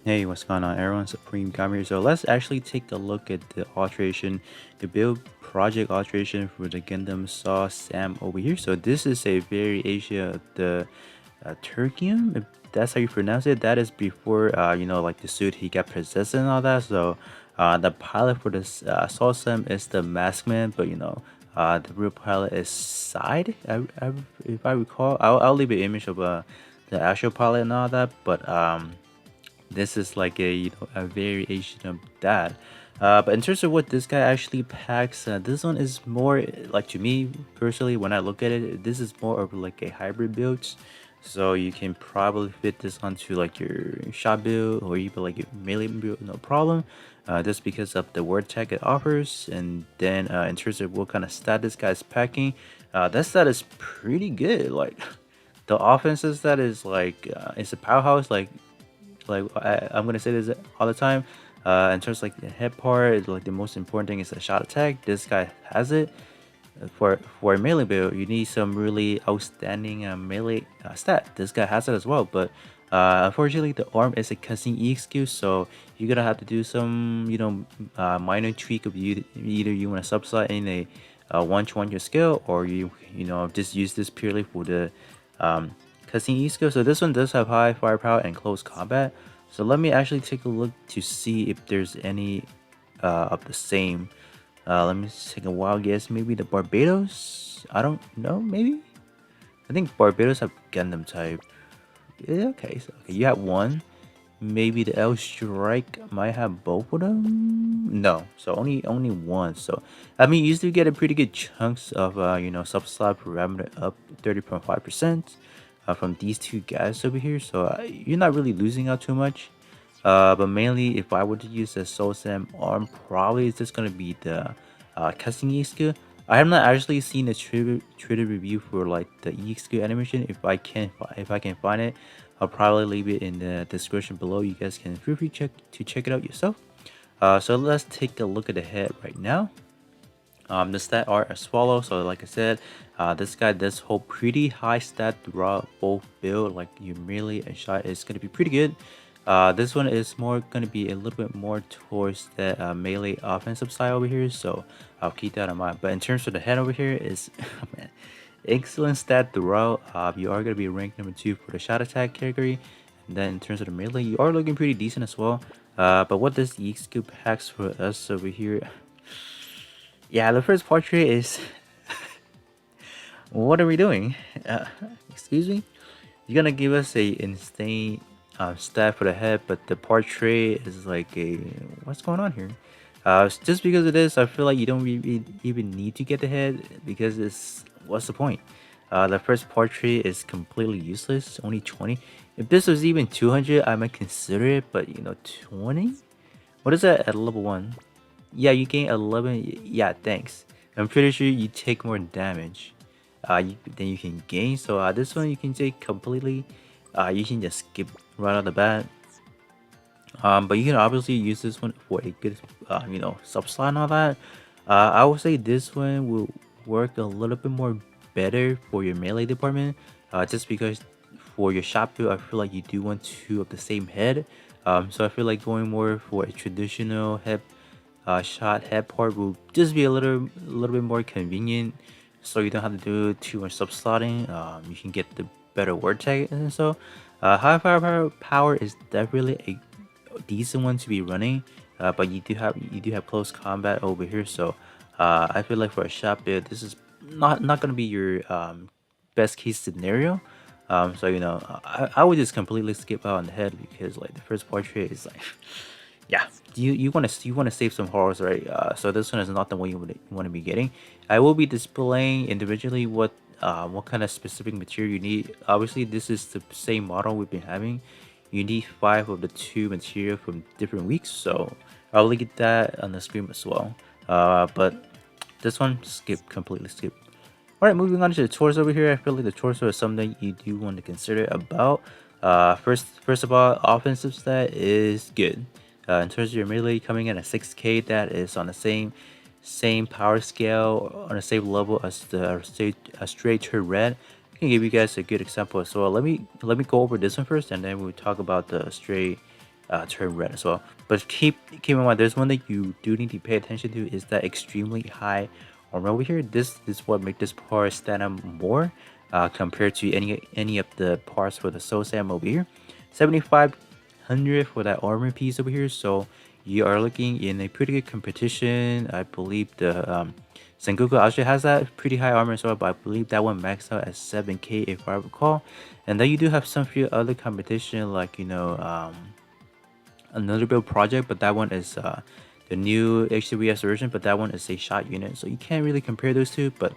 Hey, what's going on, everyone? Supreme Gum here. So let's actually take a look at the alteration, the build project alteration for the Gundam Saw Sam over here. So this is a variation of the Turkium, if that's how you pronounce it. That is before, like the suit he got possessed and all that. So the pilot for this Saw Sam is the Maskman, but the real pilot is Side. If I recall, I'll leave an image of the actual pilot and all that, but this is like a a variation of that. But in terms of what this guy actually packs, this one is more like, to me personally, when I look at it, this is more of like a hybrid build. So you can probably fit this onto like your shot build or even like your melee build, no problem. Just because of the word tag it offers, and then in terms of what kind of stat this guy's packing, that stat is pretty good. Like the offenses that is like it's a powerhouse. I'm gonna say this all the time. In terms of like the head part, like the most important thing is the shot attack. This guy has it. For a melee build, you need some really outstanding melee stat. This guy has it as well, but unfortunately, the arm is a custom EXQ, so you're gonna have to do some minor tweak of either you want to subslot in a 1-to-1 your skill, or you just use this purely for the custom EXQ. So this one does have high firepower and close combat. So let me actually take a look to see if there's any of the same. Let me just take a wild guess. Maybe the Barbados? I don't know. Maybe? I think Barbados have Gundam type. Yeah, okay. So, okay, you have one. Maybe the L Strike might have both of them. No, so only one. So I mean, you used to get a pretty good chunks of subslot parameter up 30.5% from these two guys over here. So you're not really losing out too much. But mainly, if I were to use the Seltsam arm, probably it's just gonna be the custom EXQ. I have not actually seen a Twitter review for like the EXQ animation. If I can find it, I'll probably leave it in the description below. You guys can feel free to check it out yourself. So let's take a look at the head right now. The stat are as follows. So like I said, this guy does hold pretty high stat throughout both build. Like your melee and shot is gonna be pretty good. This one is more gonna be a little bit more towards the melee offensive side over here. So I'll keep that in mind. But in terms of the head over here is man, excellent stat throughout. You are gonna be ranked number 2 for the shot attack category. And then in terms of the melee, you are looking pretty decent as well. But what this EXQ packs for us over here, yeah, the first portrait is what are we doing? Excuse me? You're gonna give us a insane stat for the head, but the portrait is like a what's going on here? Just because of this, I feel like you don't really even need to get the head because it's what's the point? The first portrait is completely useless. Only 20. If this was even 200, I might consider it, but 20. What is that at level 1? Yeah, you gain 11. Yeah, thanks. I'm pretty sure you take more damage than you can gain. So this one you can take completely. You can just skip right off the bat. But you can obviously use this one for a good, subslot and all that. I would say this one will work a little bit more better for your melee department. Just because for your shot build, I feel like you do want two of the same head. So I feel like going more for a traditional head shot head part will just be a little bit more convenient, so you don't have to do too much subslotting. You can get the better word tag, and so high power is definitely a decent one to be running. But you do have close combat over here, so I feel like for a shot build, this is not gonna be your best case scenario. So I would just completely skip out on the head because like the first portrait is like yeah, you want to save some horrors, right? So this one is not the one you want to be getting. I will be displaying individually what kind of specific material you need. Obviously, this is the same model we've been having. You need 5 of the 2 material from different weeks, so I'll link that on the screen as well. But this one, completely skip. Alright, moving on to the torso over here. I feel like the torso is something you do want to consider about. First of all, offensive stat is good. In terms of your melee coming in at 6k, that is on the same power scale, on the same level as the straight turret. I can give you guys a good example as well. Let me go over this one first, and then we'll talk about the straight turn red as well. But keep in mind, there's one that you do need to pay attention to is that extremely high armor over here. This is what makes this part stand out more compared to any of the parts for the Seltsam over here. 7,500 for that armor piece over here. So you are looking in a pretty good competition. I believe the Sengoku actually has that pretty high armor as well, but I believe that one maxed out at 7k if I recall. And then you do have some few other competition like another build project, but that one is the new HWS version, but that one is a shot unit, so you can't really compare those two. But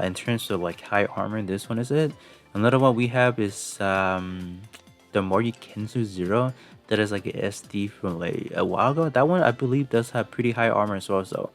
in terms of like high armor, this one is it. Another one we have is the Morty Kensu Zero. That is like an SD from like a while ago. That one I believe does have pretty high armor as well. So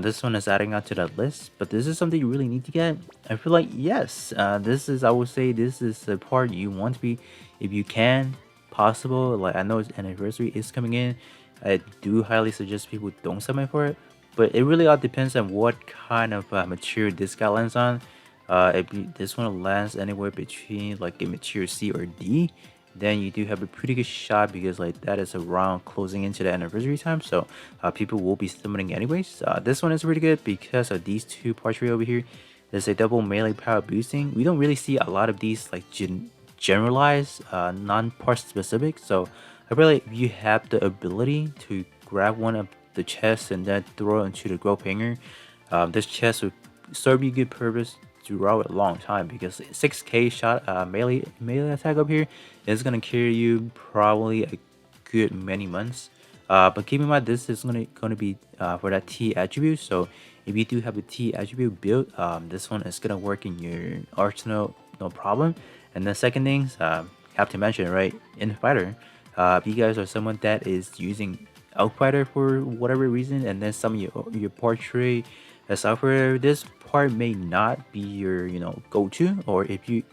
this one is adding on to that list. But this is something you really need to get. I feel like yes, this is, I would say this is the part you want to be, if you can, possible. Like I know its anniversary is coming in. I do highly suggest people don't submit for it. But it really all depends on what kind of material this guy lands on. If this one lands anywhere between like a material C or D, then you do have a pretty good shot, because like that is around closing into the anniversary time, so people will be submitting anyways. This one is really good because of these two parts right over here. There's a double melee power boosting. We don't really see a lot of these like generalized, non-part specific, so I feel like if you have the ability to grab one of the chests and then throw it into the growth hanger, this chest would serve you good purpose throughout a long time, because 6k shot melee attack up here is gonna carry you probably a good many months. But keep in mind, this is gonna be for that T attribute. So if you do have a T attribute built, this one is gonna work in your arsenal no problem. And the second things have to mention, right, in fighter, if you guys are someone that is using Outfighter for whatever reason, and then some of your portrait software, this part may not be your go-to, or if you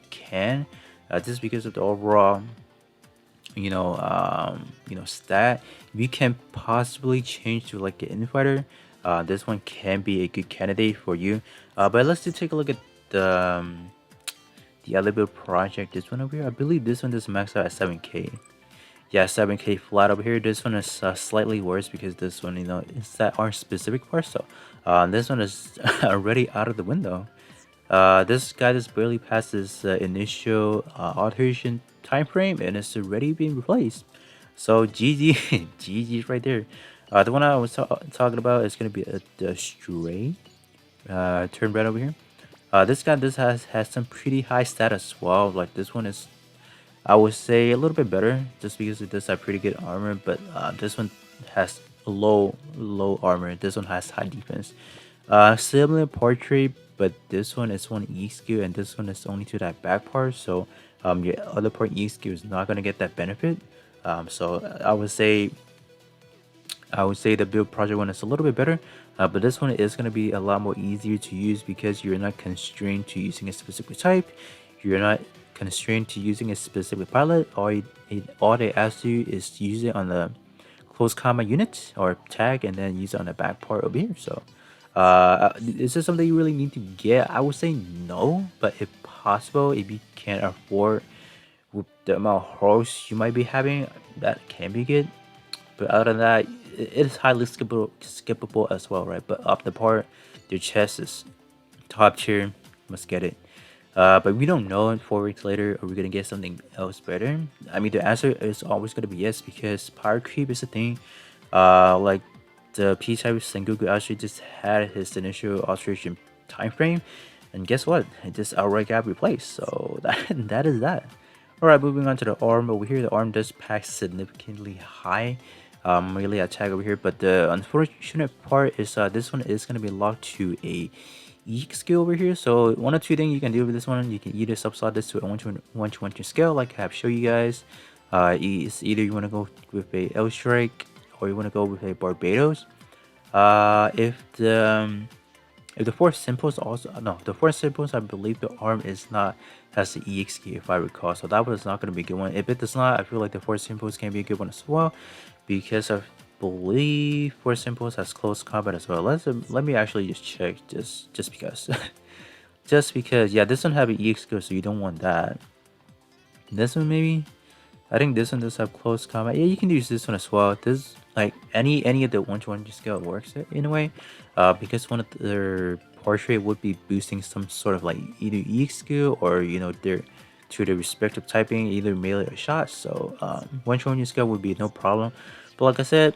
can, just because of the overall stat, you can possibly change to like an infighter. This one can be a good candidate for you. But let's just take a look at the other build project. This one over here, I believe this one does max out at 7k. Yeah, 7k flat over here. This one is slightly worse because this one, it's that aren't specific parts. So this one is already out of the window. This guy just barely passed his initial alteration time frame, and it's already being replaced. So GG, GG right there. The one I was talking about is gonna be the Stray. Turn red over here. This guy has some pretty high stat as well. Like this one is, I would say, a little bit better just because it does have pretty good armor, but this one has low armor. This one has high defense. Similar portrait, but this one is one E skill and this one is only to that back part. So your other part E skill is not gonna get that benefit. So I would say the build project one is a little bit better, but this one is gonna be a lot more easier to use because you're not constrained to using a specific type. You're not constrained to using a specific pilot. All they ask you is to use it on the close combat unit or tag, and then use it on the back part over here. So is this something you really need to get? I would say no, but if possible, if you can't afford with the amount of horse you might be having, that can be good. But other than that, it is highly skippable as well, right? But up the part, your chest is top tier, must get it. But we don't know 4 weeks later, are we gonna get something else better? I mean, the answer is always gonna be yes, because power creep is a thing. Like the P-type Sengoku actually just had his initial alteration time frame, and guess what? It just outright got replaced. So that is that. Alright, moving on to the arm over here. The arm does pack significantly high melee attack over here, but the unfortunate part is this one is gonna be locked to a EQ skill over here. So one or two things you can do with this one. You can either subslot this to a 1-to-1 scale, like I have shown you guys. It's either you want to go with a L strike or you want to go with a Barbados. If the four simples also, no, the four simples, I believe the arm has the EX key if I recall, so that was not going to be a good one. If it does not, I feel like the four simples can be a good one as well, because I believe four simples has close combat as well. Let me actually just check, just because. Just because, yeah, this one have an EX skill, so you don't want that. This one maybe, I think this one does have close combat. Yeah, you can use this one as well. This like any of the one-to-one skill works in a way, because one of their portrait would be boosting some sort of like either EX skill or their to the respective typing, either melee or shot. So one-to-one skill would be no problem. But like I said,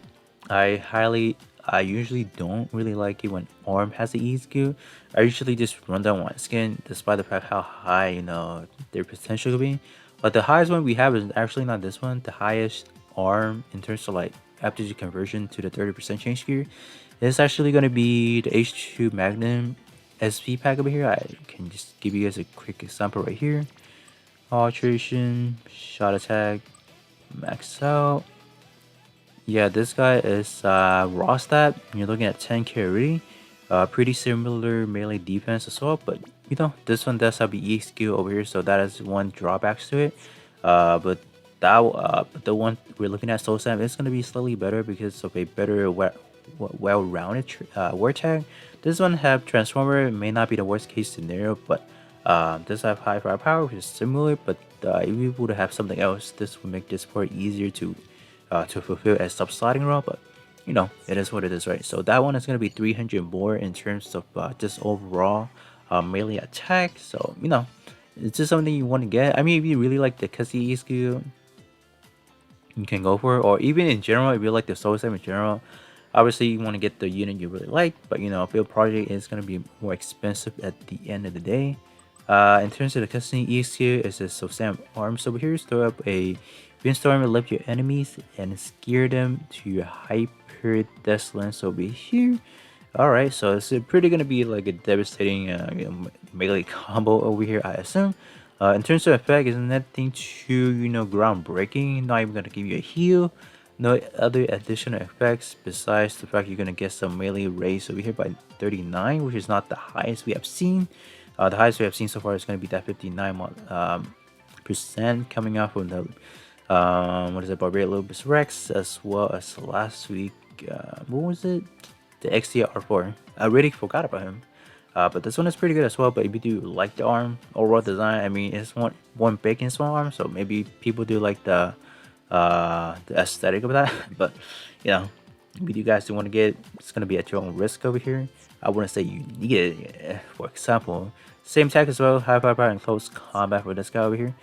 I usually don't really like it when arm has the E skill. I usually just run down one skin, despite the fact how high their potential could be. But the highest one we have is actually not this one. The highest arm in terms of like aptitude conversion to the 30% change gear is actually going to be the H2 Magnum SP pack over here. I can just give you guys a quick example right here. Alteration, shot attack, max out. Yeah, this guy is raw stat. You're looking at 10k already. Pretty similar melee defense as well, but this one does have the E skill over here, so that is one drawback to it. But the one we're looking at, Seltsam, is going to be slightly better because of a better well-rounded word tag. This one have transformer, may not be the worst case scenario, but does have high firepower, which is similar. But if you would have something else, this would make this part easier to fulfill as subsliding role. But it is what it is, right? So that one is going to be 300 more in terms of just overall melee attack. So it's just something you want to get. I mean, if you really like the Kasi skill, you can go for it. Or even in general, if you like the Soul Save in general, obviously you want to get the unit you really like. But Field Project is going to be more expensive at the end of the day. In terms of the custom EX here, it's a Seltsam arms over here. Store up a Windstorm, lift your enemies and scare them to hyper desolence over here. Alright, so it's pretty gonna be like a devastating melee combo over here, I assume. In terms of effect, it's nothing too groundbreaking. Not even gonna give you a heal. No other additional effects besides the fact you're gonna get some melee raise over here by 39, which is not the highest we have seen. The highest we have seen so far is gonna be that 59 percent coming out from the what is it, Barbarian Lobus Rex, as well as last week. What was it? The XTR4. I really forgot about him. But this one is pretty good as well. But if you do like the arm overall design, I mean, it's one big and small arm, so maybe people do like the aesthetic of that. But if you guys do want to get, it's gonna be at your own risk over here. I wouldn't say you need it. For example, same tech as well, high firepower and close combat for this guy over here.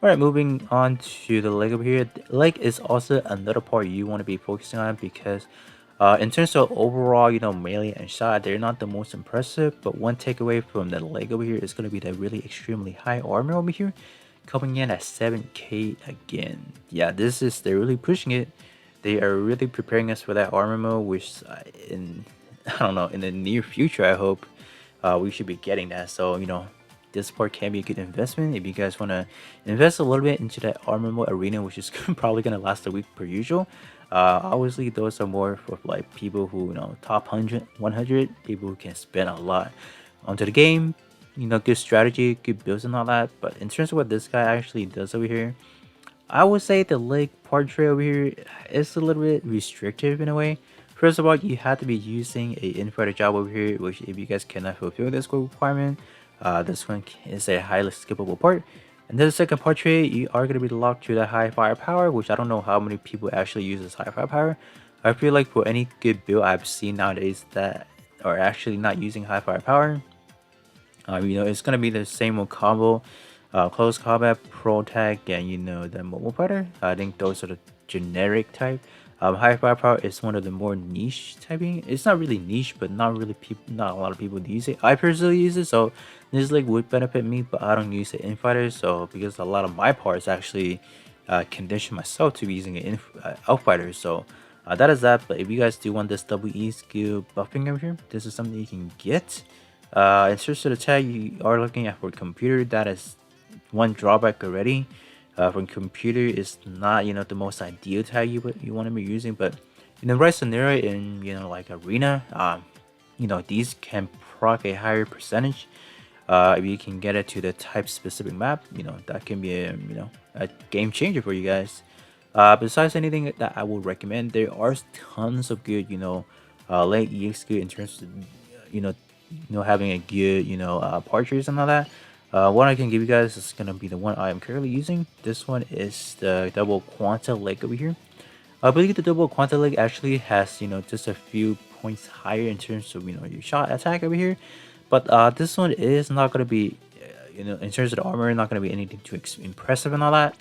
Alright, moving on to the leg over here. The leg is also another part you want to be focusing on because in terms of overall, melee and shot, they're not the most impressive. But one takeaway from the leg over here is going to be the really extremely high armor over here, coming in at 7k again. Yeah, they're really pushing it. They are really preparing us for that armor mode, which I don't know, in the near future, I hope we should be getting that. So this part can be a good investment if you guys want to invest a little bit into that armor mode arena, which is probably going to last a week per usual. Obviously those are more for like people who top 100 people who can spend a lot onto the game, good strategy, good builds and all that. But in terms of what this guy actually does over here, I would say the leg portrait over here is a little bit restrictive in a way. First of all, you have to be using a infighter job over here, which if you guys cannot fulfill this requirement, this one is a highly skippable part. And then the second portrait, you are going to be locked to the high firepower, which I don't know how many people actually use this high firepower. I feel like for any good build I've seen nowadays that are actually not using high firepower, it's going to be the same old combo, close combat, pro tag, and the mobile fighter. I think those are the generic type. High firepower is one of the more niche typing. It's not really niche, but not a lot of people use it. I personally use it, so this leg would benefit me, but I don't use it in fighters. So because a lot of my parts actually condition myself to be using it in outfighters. So that is that. But if you guys do want this WE skill buffing over here, this is something you can get. In terms of the tag you are looking at for computer, that is one drawback already. From computer is not the most ideal tag you want to be using, but in the right scenario, in like arena, these can proc a higher percentage. If you can get it to the type specific map, that can be a game changer for you guys. Besides anything that I would recommend, there are tons of good late EX good in terms of having a good portraits and all that. What I can give you guys is gonna be the one I am currently using. This one is the double quanta leg over here. I believe the double quanta leg actually has, just a few points higher in terms of, your shot attack over here. But this one is not gonna be, in terms of the armor, not gonna be anything too impressive and all that.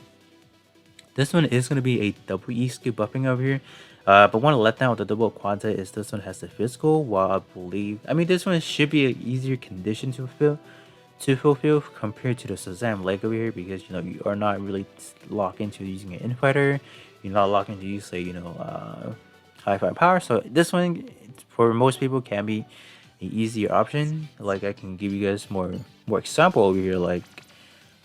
This one is gonna be a double E skill buffing over here. But one letdown with the double quanta is this one has the physical, while I mean, this one should be an easier condition to fulfill compared to the Seltsam leg over here, because you are not really locked into using an infighter. You're not locked into use high firepower. So this one for most people can be an easier option. Like I can give you guys more example over here. Like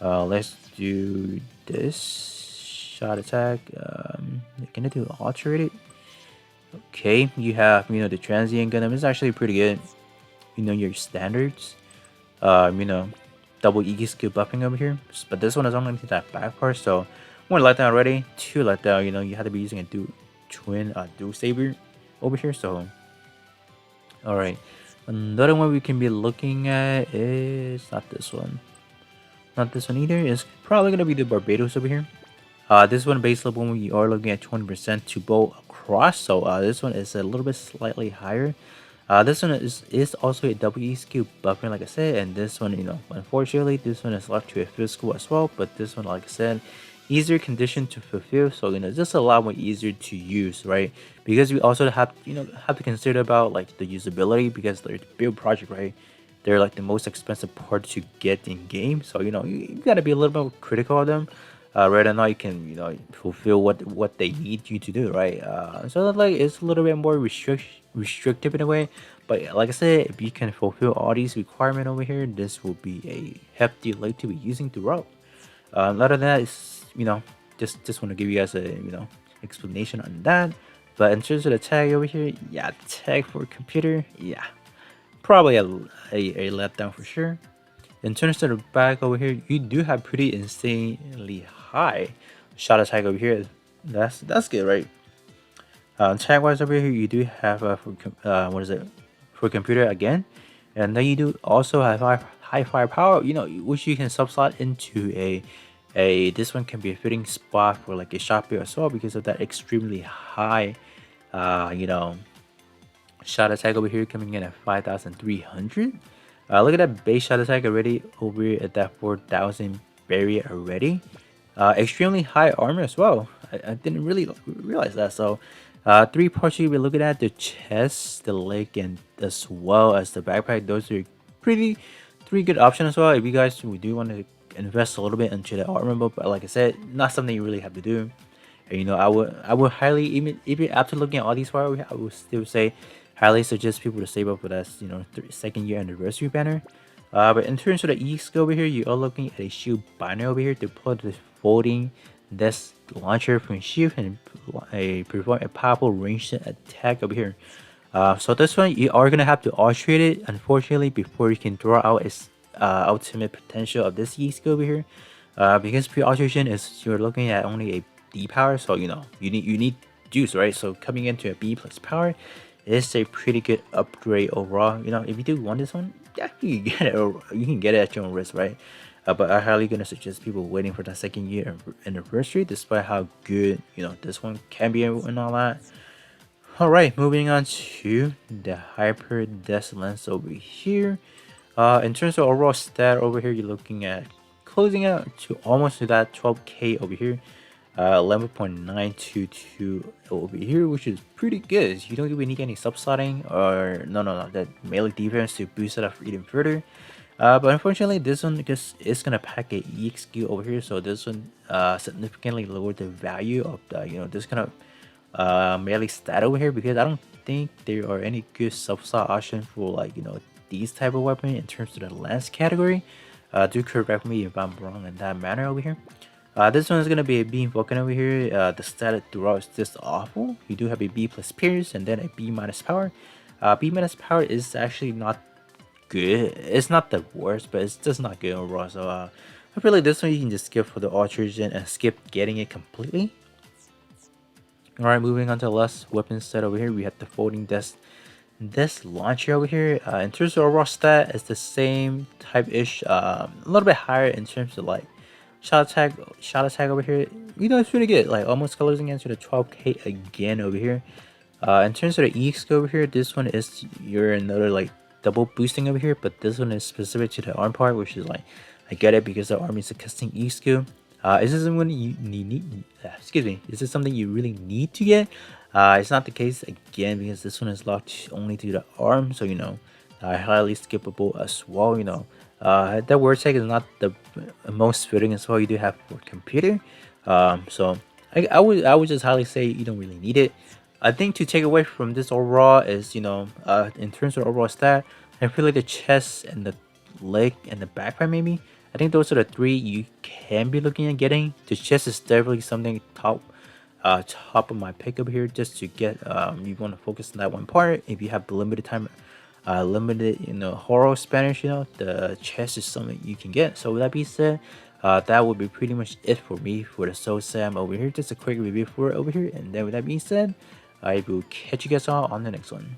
let's do this shot attack. Can I do alterated? Okay, you have the transient Gundam is actually pretty good. Your standards. You know, double E skill buffing over here. But this one is only that back part, so one letdown already. Two letdown, you have to be using a twin dual saber over here. So alright. Another one we can be looking at is not this one. Not this one either. It's probably gonna be the Barbados over here. This one base level we are looking at 20% to bow across. So this one is a little bit slightly higher. This one is also a WE skill buffing, like I said, and this one, unfortunately, this one is locked to a physical as well. But this one, like I said, easier condition to fulfill, so just a lot more easier to use, right? Because we also have to consider about like the usability, because they're the build project, right? They're like the most expensive part to get in game, so you gotta be a little bit more critical of them. Right now you can fulfill what they need you to do, right? So that, like, it's a little bit more restrictive in a way, but like I said, if you can fulfill all these requirements over here, this will be a hefty leg to be using throughout. Other than that, is just want to give you guys a explanation on that. But in terms of the tag over here, yeah, tag for computer, yeah, probably a letdown for sure. In terms of the back over here, you do have pretty insanely high shot attack over here. That's good, right? Tag wise over here, you do have what is it for computer again, and then you do also have high firepower. Which you can subslot into a this one can be a fitting spot for like a shot build as well, because of that extremely high shot attack over here coming in at 5,300. Look at that base shot attack already over at that 4,000 barrier already. Extremely high armor as well. I didn't really realize that. So three parts you'll be looking at: the chest, the leg, and as well as the backpack. Those are three good options as well. If you guys do want to invest a little bit into the armor, but like I said, not something you really have to do. And, I would highly, even after looking at all these files, I would still say highly suggest people to save up for that second year anniversary banner. But in terms of the E skill over here, you are looking at a shield banner over here to put the folding desk launcher from shield and perform a powerful ranged attack over here. So this one you are gonna have to alterate it, unfortunately, before you can draw out its ultimate potential of this E skill over here. Because pre-alteration is you're looking at only a D power, so you need juice, right? So coming into a B plus power is a pretty good upgrade overall. If you do want this one, yeah, you can get it. Or you can get it at your own risk, right? But I highly gonna suggest people waiting for the second year anniversary, despite how good this one can be and all that. All right, moving on to the hyper desk lens over here. In terms of overall stat over here, you're looking at closing out to almost to that 12k over here. 11.922 over here, which is pretty good. You don't even need any subslotting or no, that melee defense to boost it up even further. But unfortunately, this one because it's gonna pack a EX skill over here, so this one significantly lowered the value of the this kind of melee stat over here, because I don't think there are any good subslot option for like these type of weapon in terms of the lance category. Do correct me if I'm wrong in that manner over here. This one is going to be a B Vulcan over here. The stat throughout is just awful. You do have a B plus Pierce and then a B minus power. B minus power is actually not good. It's not the worst, but it's just not good overall. So I feel like this one you can just skip for the Alteration and skip getting it completely. Alright, moving on to the last weapon set over here. We have the folding desk this launcher over here, in terms of overall stat, it's the same type-ish, a little bit higher in terms of like shot attack over here. You know, it's pretty good, like almost closing into the 12k again over here. In terms of the EX over here, this one is your another like double boosting over here, but this one is specific to the arm part, which is like I get it because the arm is a custom EX skill. Is this something you need? Excuse me. Is this something you really need to get? It's not the case again because this one is locked only to the arm, so you know, highly skippable as well. You know, that word tag is not the most fitting as well. You do have for computer, so I would just highly say you don't really need it. I think to take away from this overall is, you know, in terms of overall stat, I feel like the chest and the leg and the backpack maybe. I think those are the three you can be looking at getting. The chest is definitely something top of my pick up here just to get. You want to focus on that one part. If you have limited time, limited horror Spanish, you know, the chest is something you can get. So with that being said, that would be pretty much it for me for the Seltsam over here. Just a quick review for it over here, and then with that being said, I will catch you guys all on the next one.